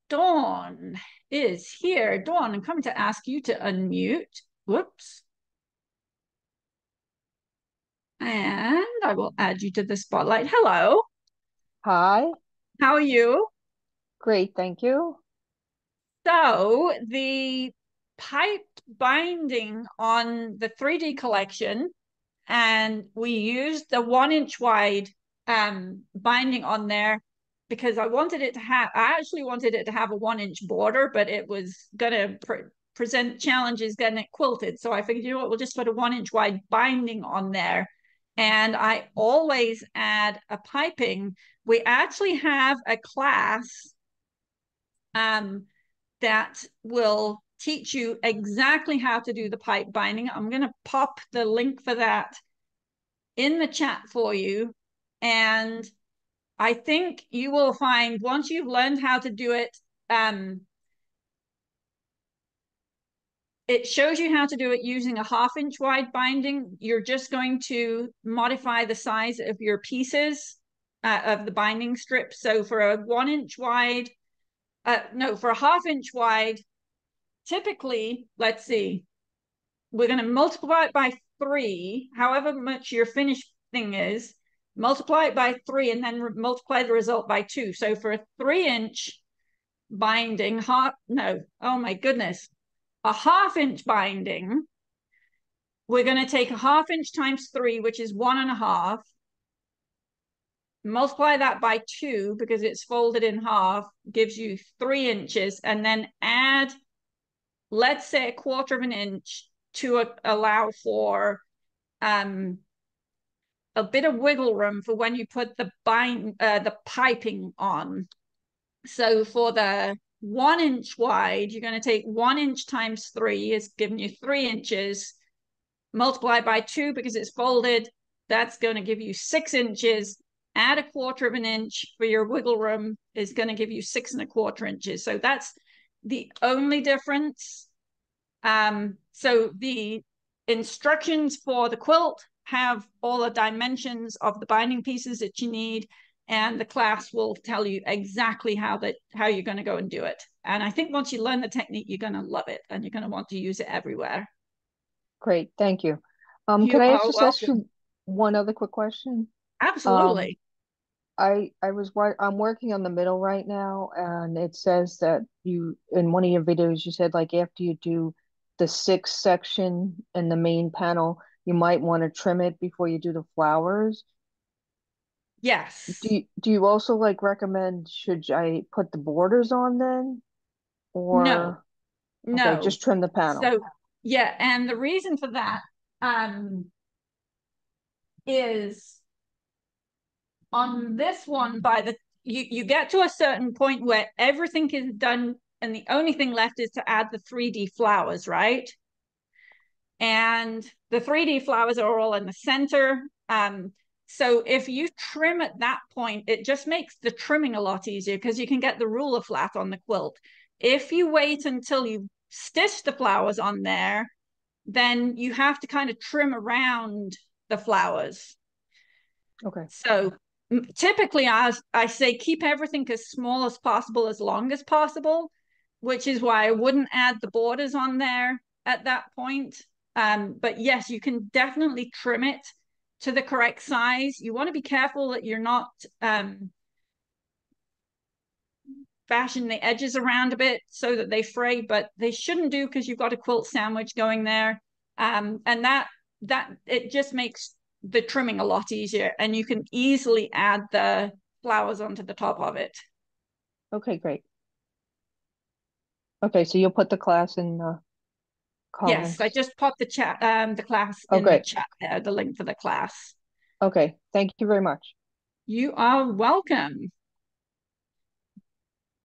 Dawn is here. Dawn, I'm coming to ask you to unmute. Whoops. And I will add you to the spotlight. Hello. Hi, How are you? great, thank you. So the piped binding on the 3D collection, and we used the 1 inch wide binding on there because I actually wanted it to have a 1 inch border, but it was gonna present challenges getting it quilted. So I figured, you know what, we'll just put a 1 inch wide binding on there. And I always add a piping. We actually have a class um, that will teach you exactly how to do the pipe binding. I'm going to pop the link for that in the chat for you. And I think you will find once you've learned how to do it, it shows you how to do it using a 1/2 inch wide binding. You're just going to modify the size of your pieces of the binding strip. So for a 1 inch wide, no, for a 1/2 inch wide, typically, let's see, we're going to multiply it by 3, however much your finished thing is, multiply it by 3, and then multiply the result by 2. So for a 3 inch binding, no, oh my goodness, a 1/2 inch binding, we're going to take a 1/2 inch times 3, which is 1.5, multiply that by 2 because it's folded in half, gives you 3 inches, and then add, let's say, 1/4 of an inch to allow for a bit of wiggle room for when you put the piping on. So for the 1 inch wide, you're going to take 1 inch times 3 is giving you 3 inches, multiply by 2 because it's folded. That's going to give you 6 inches. Add 1/4 of an inch for your wiggle room is going to give you 6 1/4 inches. So that's the only difference. So the instructions for the quilt have all the dimensions of the binding pieces that you need, and the class will tell you exactly how you're going to go and do it. And I think once you learn the technique, you're going to love it and you're going to want to use it everywhere. Great, thank you. You Could I are just ask welcome. you one other quick question? Um, Absolutely. I'm working on the middle right now, and it says that you in one of your videos you said like after you do the sixth section in the main panel, you might want to trim it before you do the flowers. Yes. Do you also like recommend should I put the borders on then, No. or okay, No. just trim the panel? So yeah, and the reason for that is on this one, you get to a certain point where everything is done and the only thing left is to add the 3D flowers, right? And the 3D flowers are all in the center. So if you trim at that point, it just makes the trimming a lot easier because you can get the ruler flat on the quilt. If you wait until you stitch the flowers on there, then you have to kind of trim around the flowers. Okay. So typically, I say keep everything as small as possible, as long as possible, which is why I wouldn't add the borders on there at that point. But yes, you can definitely trim it to the correct size. You want to be careful that you're not fashion the edges around a bit so that they fray, but they shouldn't do because you've got a quilt sandwich going there. And that it just makes the trimming a lot easier, and you can easily add the flowers onto the top of it. Okay, great. Okay, so you'll put the class in the Yes, I comments. just popped the class Oh, in the great. chat there, the link for the class. Okay, thank you very much. You are welcome.